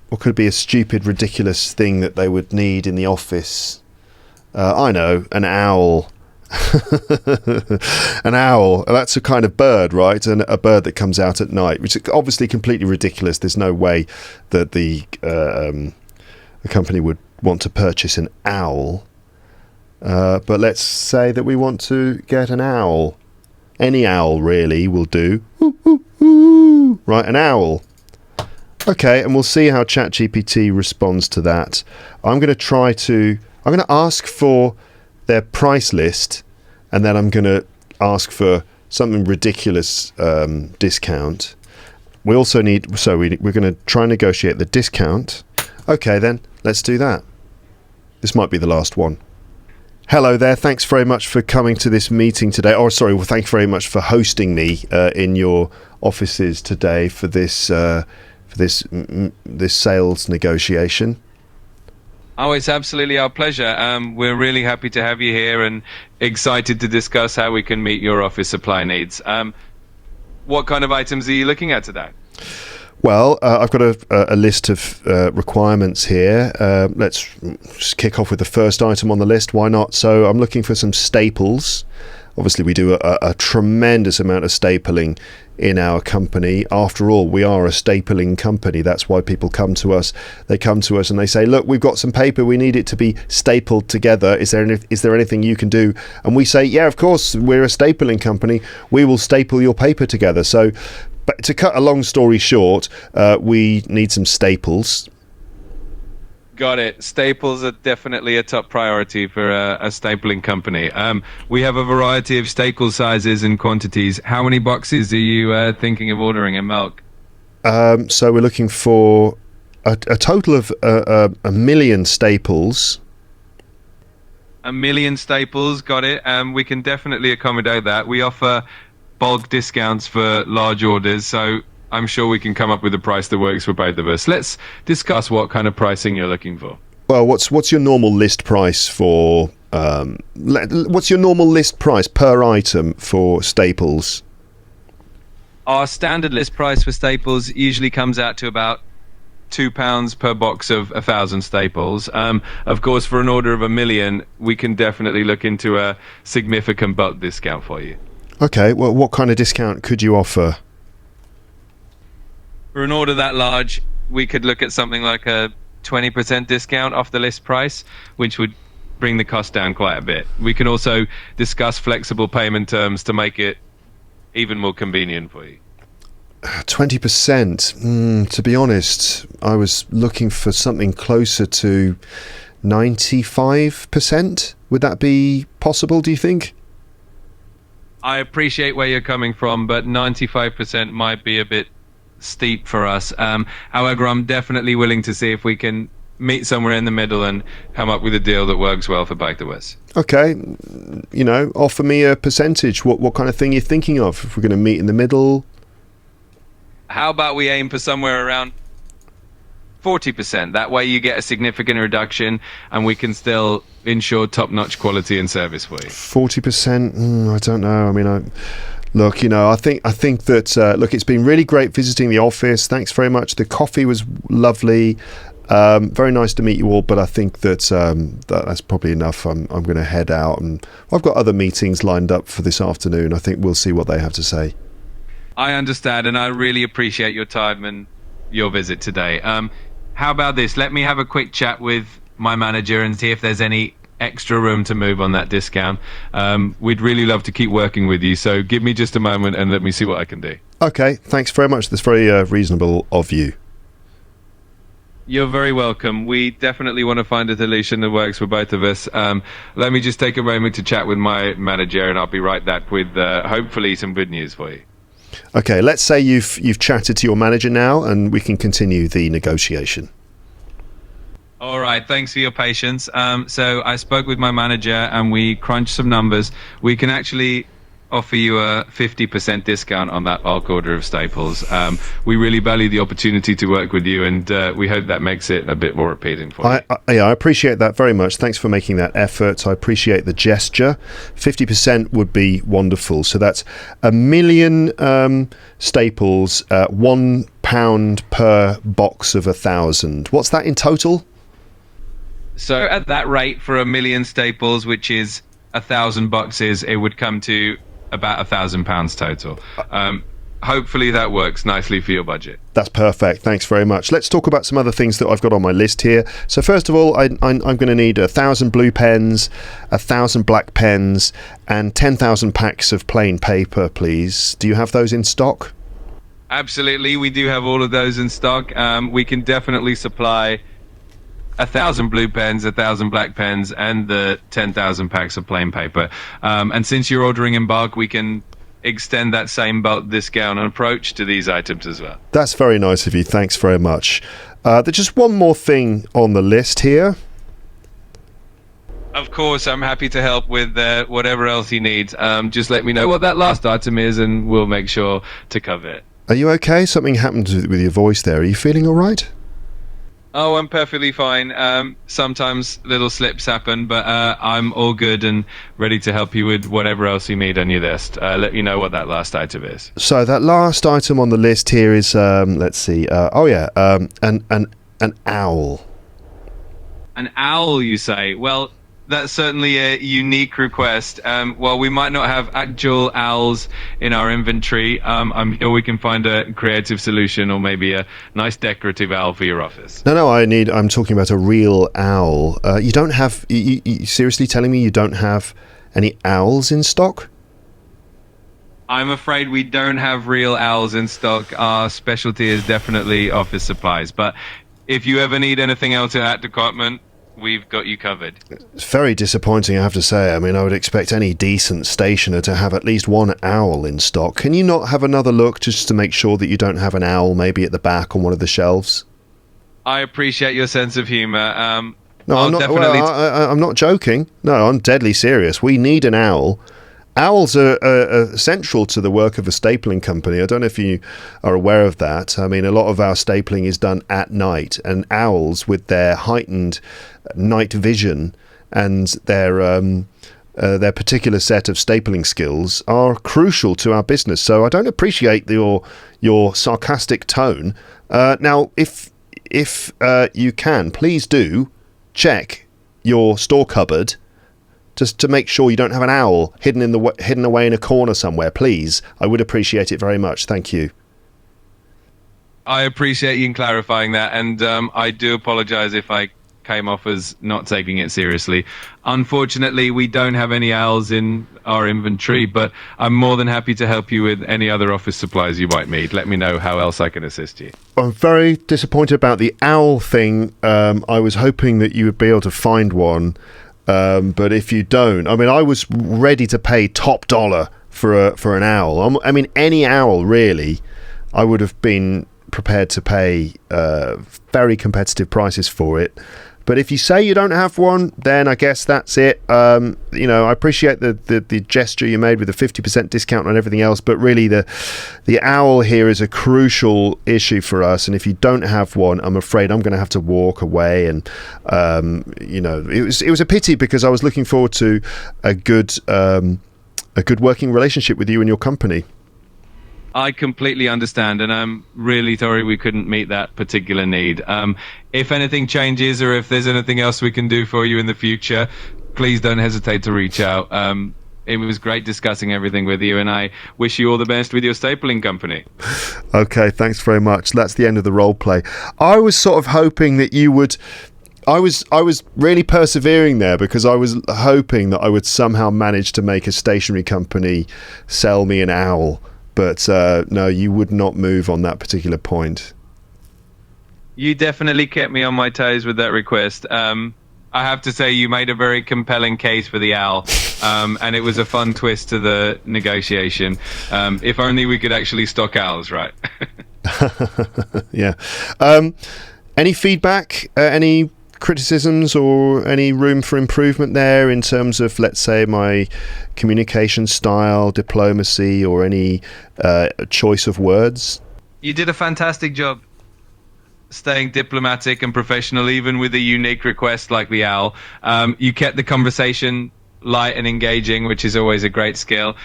What could be a stupid, ridiculous thing that they would need in the office? I know, an owl. An owl. That's a kind of bird, right? And a bird that comes out at night, which is obviously completely ridiculous. There's no way that the company would want to purchase an owl. But let's say that we want to get an owl. Any owl, really, will do. Right, an owl. Okay, and we'll see how ChatGPT responds to that. I'm going to ask for their price list, and then I'm going to ask for something ridiculous discount. we also need, so we're going to try and negotiate the discount. Okay, then, let's do that. This might be the last one. Hello there. Thanks very much for coming to this meeting today. Oh, sorry. Well, thank you very much for hosting me in your offices today for this sales negotiation. Oh, it's absolutely our pleasure. We're really happy to have you here and excited to discuss how we can meet your office supply needs. What kind of items are you looking at today? Well, I've got a list of requirements here. Let's just kick off with the first item on the list. Why not? So I'm looking for some staples. Obviously, we do a tremendous amount of stapling in our company. After all, we are a stapling company. That's why people come to us. They come to us and they say, look, we've got some paper. We need it to be stapled together. Is there anything you can do? And we say, yeah, of course, we're a stapling company. We will staple your paper together. So, but to cut a long story short, we need some staples. Got it. Staples are definitely a top priority for a stapling company. We have a variety of staple sizes and quantities. How many boxes are you thinking of ordering in milk? So we're looking for a total of 1 million staples. 1 million staples, got it. We can definitely accommodate that. We offer bulk discounts for large orders, so I'm sure we can come up with a price that works for both of us. Let's discuss what kind of pricing you're looking for. Well, what's your normal list price for? What's your normal list price per item for staples? Our standard list price for staples usually comes out to about £2 per box of 1,000 staples. Of course, for an order of 1 million, we can definitely look into a significant bulk discount for you. Okay. Well, what kind of discount could you offer? For an order that large, we could look at something like a 20% discount off the list price, which would bring the cost down quite a bit. We can also discuss flexible payment terms to make it even more convenient for you. 20%. To be honest, I was looking for something closer to 95%. Would that be possible, do you think? I appreciate where you're coming from, but 95% might be a bit steep for us. However, I'm definitely willing to see if we can meet somewhere in the middle and come up with a deal that works well for both of us. Okay, offer me a percentage. What kind of thing you're thinking of? If we're going to meet in the middle, how about we aim for somewhere around 40%? That way you get a significant reduction and we can still ensure top-notch quality and service for you. 40%? I don't know. I mean, Look, I think that look, it's been really great visiting the office. Thanks very much. The coffee was lovely. Very nice to meet you all. But I think that's probably enough. I'm going to head out, and I've got other meetings lined up for this afternoon. I think we'll see what they have to say. I understand, and I really appreciate your time and your visit today. How about this? Let me have a quick chat with my manager and see if there's any extra room to move on that discount. We'd really love to keep working with you, so give me just a moment and let me see what I can do. Okay, thanks very much. That's very reasonable of you. You're very welcome. We definitely want to find a solution that works for both of us. Let me just take a moment to chat with my manager, and I'll be right back with hopefully some good news for you. Okay, let's say you've chatted to your manager now, and we can continue the negotiation. All right, thanks for your patience. So I spoke with my manager and we crunched some numbers. We can actually offer you a 50% discount on that bulk order of staples. We really value the opportunity to work with you, and we hope that makes it a bit more appealing for you. I appreciate that very much. Thanks for making that effort. I appreciate the gesture. 50% would be wonderful. So that's 1 million staples, £1 per box of 1,000. What's that in total? So at that rate, for 1 million staples, which is 1,000 boxes, it would come to about £1,000 total. Hopefully that works nicely for your budget. That's perfect. Thanks very much. Let's talk about some other things that I've got on my list here. So first of all, I'm going to need 1,000 blue pens, 1,000 black pens, and 10,000 packs of plain paper, please. Do you have those in stock? Absolutely. We do have all of those in stock. We can definitely supply 1,000 blue pens, 1,000 black pens, and the 10,000 packs of plain paper. And since you're ordering in bulk, we can extend that same bulk discount approach to these items as well. That's very nice of you. Thanks very much. There's just one more thing on the list here. Of course, I'm happy to help with whatever else you need. Just let me know what that last item is, and we'll make sure to cover it. Are you okay? Something happened with your voice there. Are you feeling all right? Oh, I'm perfectly fine. Sometimes little slips happen, but I'm all good and ready to help you with whatever else you need on your list. Let you know what that last item is. So that last item on the list here is, let's see. An owl. An owl, you say? Well, that's certainly a unique request. While we might not have actual owls in our inventory, I'm sure we can find a creative solution, or maybe a nice decorative owl for your office. No, I'm talking about a real owl. You don't have, you seriously telling me you don't have any owls in stock? I'm afraid we don't have real owls in stock. Our specialty is definitely office supplies. But if you ever need anything else in that department, we've got you covered. It's very disappointing, I have to say. I mean, I would expect any decent stationer to have at least one owl in stock. Can you not have another look just to make sure that you don't have an owl maybe at the back on one of the shelves? I appreciate your sense of humour. No, I'm not. Definitely I'm not joking. No, I'm deadly serious. We need an owl. Owls are central to the work of a stapling company. I don't know if you are aware of that. I mean, a lot of our stapling is done at night, and owls, with their heightened night vision and their particular set of stapling skills, are crucial to our business. So I don't appreciate your sarcastic tone. Now, if you can, please do check your store cupboard, just to make sure you don't have an owl hidden away in a corner somewhere, please. I would appreciate it very much. Thank you. I appreciate you clarifying that, and I do apologise if I came off as not taking it seriously. Unfortunately, we don't have any owls in our inventory, but I'm more than happy to help you with any other office supplies you might need. Let me know how else I can assist you. I'm very disappointed about the owl thing. I was hoping that you would be able to find one. But if you don't, I mean, I was ready to pay top dollar for an owl. I mean, any owl really, I would have been prepared to pay very competitive prices for it. But if you say you don't have one, then I guess that's it. I appreciate the gesture you made with the 50% discount on everything else, but really the owl here is a crucial issue for us. And if you don't have one, I'm afraid I'm going to have to walk away. And it was a pity, because I was looking forward to a good working relationship with you and your company. I completely understand, and I'm really sorry we couldn't meet that particular need. If anything changes, or if there's anything else we can do for you in the future, please don't hesitate to reach out. It was great discussing everything with you, and I wish you all the best with your stapling company. Okay, thanks very much. That's the end of the role play. I was sort of hoping that you would... I was really persevering there, because I was hoping that I would somehow manage to make a stationery company sell me an owl. But no, you would not move on that particular point. You definitely kept me on my toes with that request. I have to say, you made a very compelling case for the owl, and it was a fun twist to the negotiation. If only we could actually stock owls, right? Yeah. Any feedback? Any criticisms, or any room for improvement there in terms of, let's say, my communication style, diplomacy, or any choice of words? You did a fantastic job staying diplomatic and professional, even with a unique request like the owl. You kept the conversation light and engaging, which is always a great skill.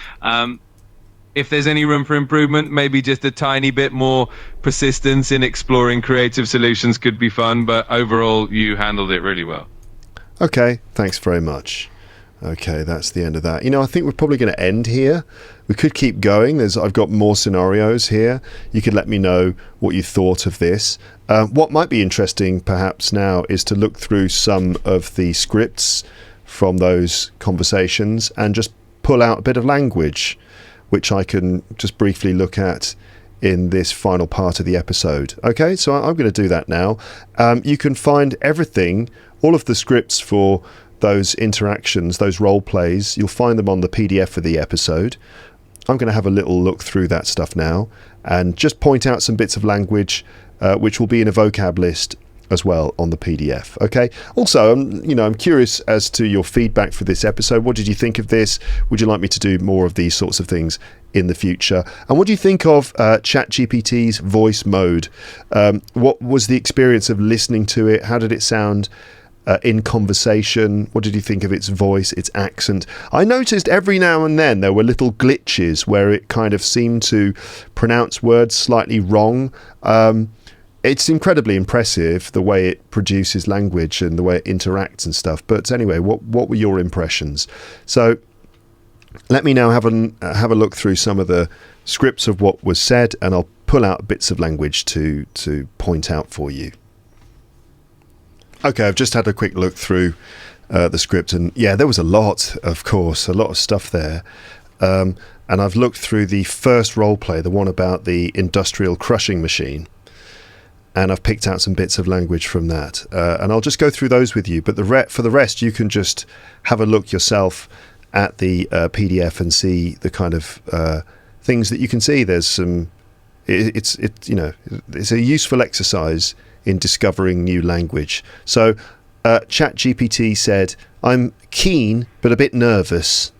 If there's any room for improvement, maybe just a tiny bit more persistence in exploring creative solutions could be fun, but overall you handled it really well. Okay, thanks very much. Okay, that's the end of that. I think we're probably going to end here. We could keep going. I've got more scenarios here. You could let me know what you thought of this. What might be interesting perhaps now is to look through some of the scripts from those conversations and just pull out a bit of language, which I can just briefly look at in this final part of the episode. Okay, so I'm going to do that now. You can find everything, all of the scripts for those interactions, those role plays. You'll find them on the PDF of the episode. I'm going to have a little look through that stuff now and just point out some bits of language which will be in a vocab list as well on the PDF. Okay. Also, I'm curious as to your feedback for this episode. What did you think of this? Would you like me to do more of these sorts of things in the future? And what do you think of ChatGPT's voice mode? What was the experience of listening to it? How did it sound in conversation? What did you think of its voice, its accent? I noticed every now and then there were little glitches where it kind of seemed to pronounce words slightly wrong. It's incredibly impressive the way it produces language and the way it interacts and stuff. But anyway, what were your impressions? So let me now have a look through some of the scripts of what was said, and I'll pull out bits of language to point out for you. Okay, I've just had a quick look through the script, and yeah, there was a lot, of course, a lot of stuff there. And I've looked through the first role play, the one about the industrial crushing machine. And I've picked out some bits of language from that. And I'll just go through those with you. But for the rest, you can just have a look yourself at the PDF and see the kind of things that you can see. There's some... It's a useful exercise in discovering new language. So ChatGPT said, "I'm keen but a bit nervous,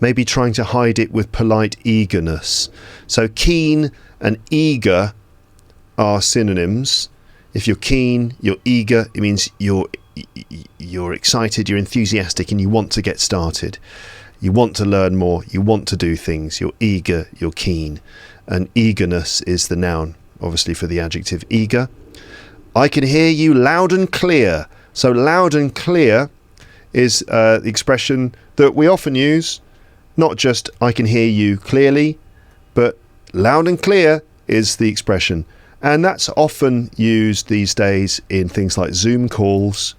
maybe trying to hide it with polite eagerness." So keen and eager are synonyms. If you're keen, you're eager, it means you're excited, you're enthusiastic, and you want to get started. You want to learn more, you want to do things, you're eager, you're keen. And eagerness is the noun, obviously, for the adjective eager. "I can hear you loud and clear." So loud and clear is the expression that we often use, not just "I can hear you clearly," but loud and clear is the expression. And that's often used these days in things like Zoom calls.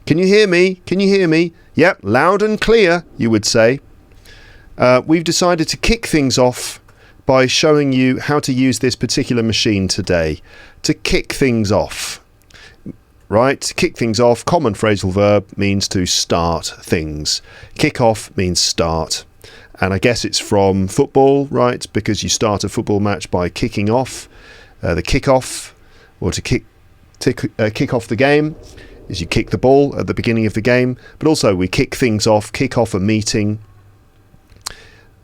"Can you hear me? Can you hear me?" "Yep, loud and clear," you would say. We've decided to kick things off by showing you how to use this particular machine today. To kick things off. Right? To kick things off, common phrasal verb, means to start things. Kick off means start. And I guess it's from football, right? Because you start a football match by kicking off. The kick-off, or to kick off the game, is you kick the ball at the beginning of the game. But also we kick things off, kick off a meeting.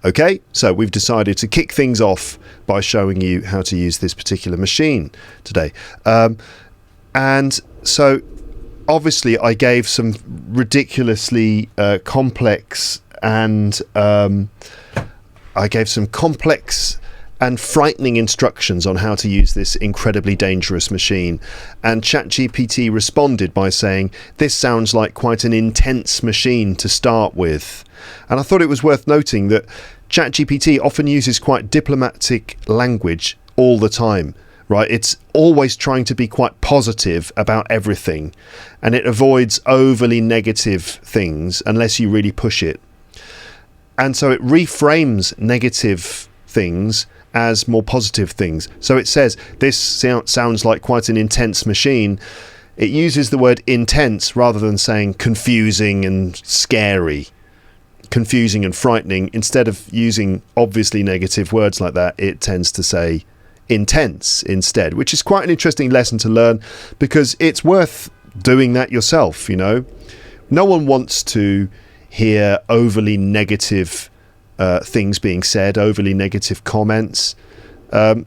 Okay, so we've decided to kick things off by showing you how to use this particular machine today. And so obviously I gave some ridiculously complex and frightening instructions on how to use this incredibly dangerous machine. And ChatGPT responded by saying, "This sounds like quite an intense machine to start with." And I thought it was worth noting that ChatGPT often uses quite diplomatic language all the time, right? It's always trying to be quite positive about everything, and it avoids overly negative things unless you really push it. And so it reframes negative things as more positive things. So it says, "This sounds like quite an intense machine." It uses the word intense rather than saying confusing and scary, confusing and frightening. Instead of using obviously negative words like that, it tends to say intense instead, which is quite an interesting lesson to learn, because it's worth doing that yourself. No one wants to hear overly negative things being said, overly negative comments.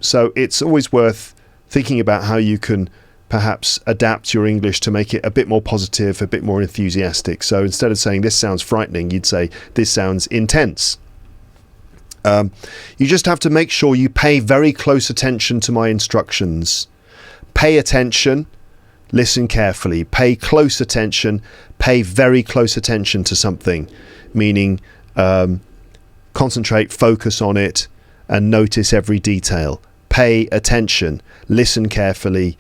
So it's always worth thinking about how you can perhaps adapt your English to make it a bit more positive, a bit more enthusiastic. So instead of saying "this sounds frightening," you'd say "this sounds intense." You just have to make sure you pay very close attention to my instructions. Pay attention, listen carefully, pay close attention, pay very close attention to something, meaning concentrate, focus on it, and notice every detail. Pay attention, listen carefully,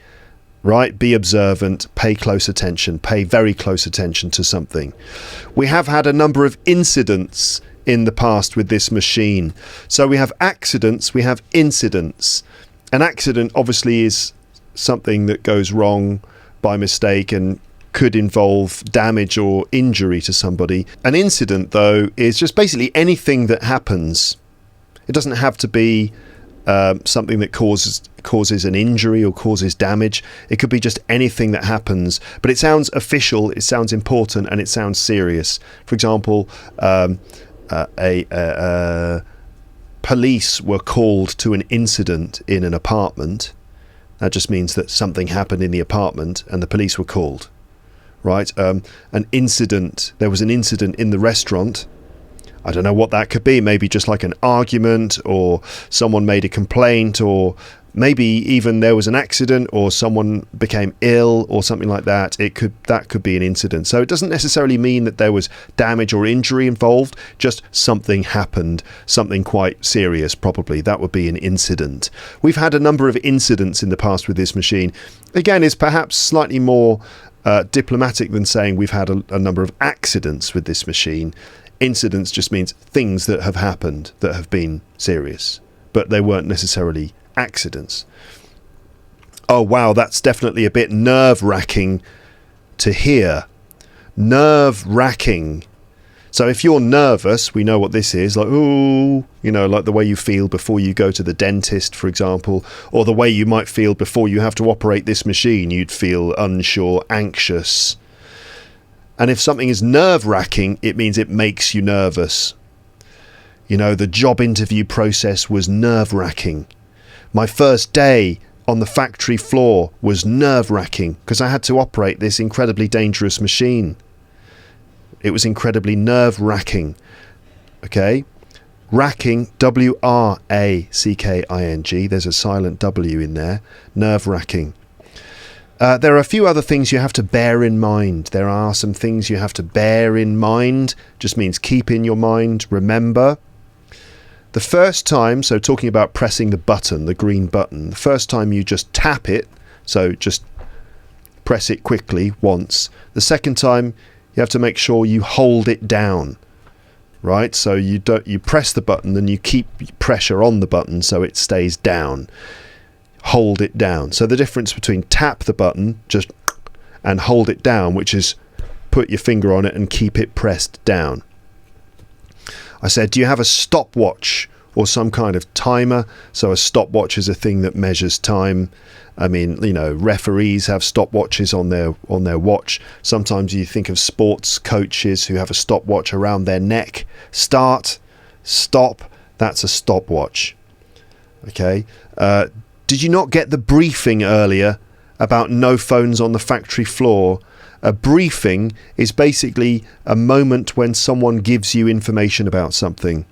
right? Be observant, pay close attention, pay very close attention to something. We have had a number of incidents in the past with this machine. So we have accidents, we have incidents. An accident obviously is something that goes wrong by mistake and could involve damage or injury to somebody. An incident, though, is just basically anything that happens. It doesn't have to be something that causes an injury or causes damage. It could be just anything that happens, but it sounds official, it sounds important, and it sounds serious. For example, police were called to an incident in an apartment. That just means that something happened in the apartment and the police were called, right? There was an incident in the restaurant. I don't know what that could be. Maybe just like an argument, or someone made a complaint, or maybe even there was an accident, or someone became ill, or something like that. That could be an incident. So it doesn't necessarily mean that there was damage or injury involved. Just something happened, something quite serious. Probably that would be an incident. We've had a number of incidents in the past with this machine. Again, it's perhaps slightly more diplomatic than saying we've had a number of accidents with this machine. Incidents just means things that have happened that have been serious, but they weren't necessarily accidents. Oh wow, that's definitely a bit nerve-wracking to hear. Nerve-wracking. So if you're nervous, we know what this is, like, ooh, like the way you feel before you go to the dentist, for example, or the way you might feel before you have to operate this machine. You'd feel unsure, anxious. And if something is nerve-wracking, it means it makes you nervous. The job interview process was nerve-wracking. My first day on the factory floor was nerve-wracking because I had to operate this incredibly dangerous machine. It was incredibly nerve-wracking. Okay? Racking, W-R-A-C-K-I-N-G. There's a silent W in there. Nerve-wracking. There are a few other things you have to bear in mind. There are some things you have to bear in mind. Just means keep in your mind, remember. The first time, so talking about pressing the button, the green button, the first time you just tap it, so just press it quickly once. The second time, you have to make sure you hold it down, right? So you press the button and you keep pressure on the button so it stays down. Hold it down. So the difference between tap the button and hold it down, which is put your finger on it and keep it pressed down. I said, do you have a stopwatch or some kind of timer? So a stopwatch is a thing that measures time. I mean, referees have stopwatches on their watch. Sometimes you think of sports coaches who have a stopwatch around their neck. Start, stop, that's a stopwatch. Okay. Did you not get the briefing earlier about no phones on the factory floor? A briefing is basically a moment when someone gives you information about something.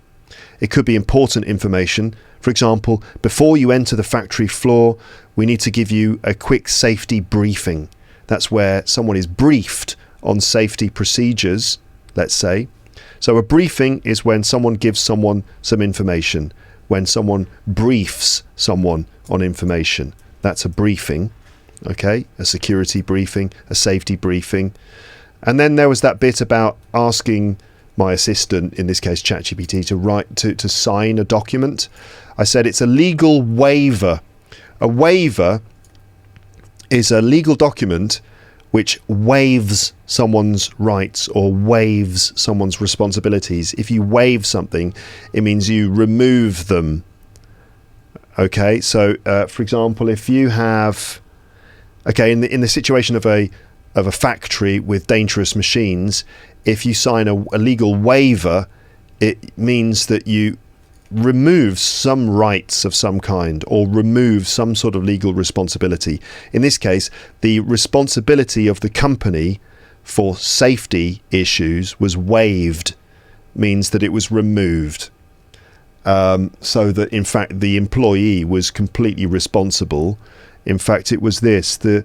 It could be important information. For example, before you enter the factory floor, we need to give you a quick safety briefing. That's where someone is briefed on safety procedures, let's say. So a briefing is when someone gives someone some information. When someone briefs someone on information, that's a briefing. Okay, a security briefing, a safety briefing. And then there was that bit about asking my assistant, in this case ChatGPT, to sign a document. I said it's a legal waiver. A waiver is a legal document which waives someone's rights or waives someone's responsibilities. If you waive something, it means you remove them. Okay, so for example, if you have, in the situation of a factory with dangerous machines, if you sign a legal waiver, it means that you remove some rights of some kind or remove some sort of legal responsibility. In this case, the responsibility of the company for safety issues was waived, means that it was removed. So that in fact the employee was completely responsible. In fact, it was this: the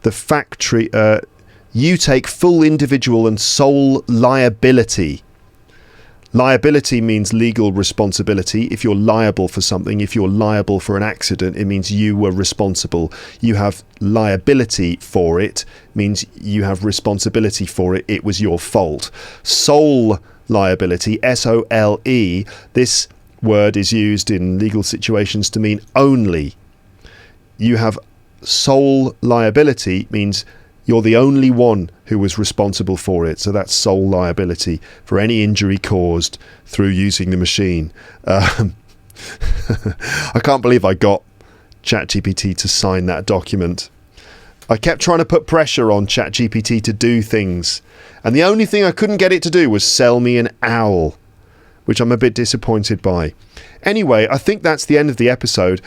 factory, you take full individual and sole liability. Liability means legal responsibility. If you're liable for something, if you're liable for an accident, it means you were responsible. You have liability for it, means you have responsibility for it. It was your fault. Sole liability, S-O-L-E, this word is used in legal situations to mean only. You have sole liability means you're the only one who was responsible for it. So that's sole liability for any injury caused through using the machine. I can't believe I got ChatGPT to sign that document. I kept trying to put pressure on ChatGPT to do things, and the only thing I couldn't get it to do was sell me an owl, which I'm a bit disappointed by. Anyway, I think that's the end of the episode.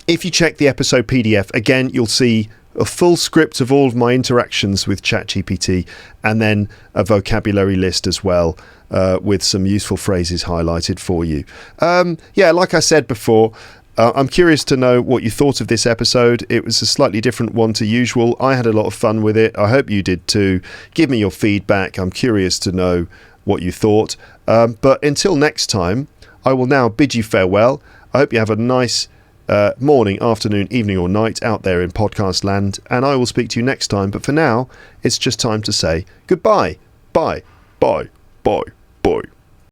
If you check the episode PDF, again, you'll see a full script of all of my interactions with ChatGPT, and then a vocabulary list as well, with some useful phrases highlighted for you. Like I said before, I'm curious to know what you thought of this episode. It was a slightly different one to usual. I had a lot of fun with it. I hope you did too. Give me your feedback. I'm curious to know what you thought. But until next time, I will now bid you farewell. I hope you have a nice morning, afternoon, evening or night out there in podcast land. And I will speak to you next time. But for now, it's just time to say goodbye. Bye. Bye. Bye. Bye.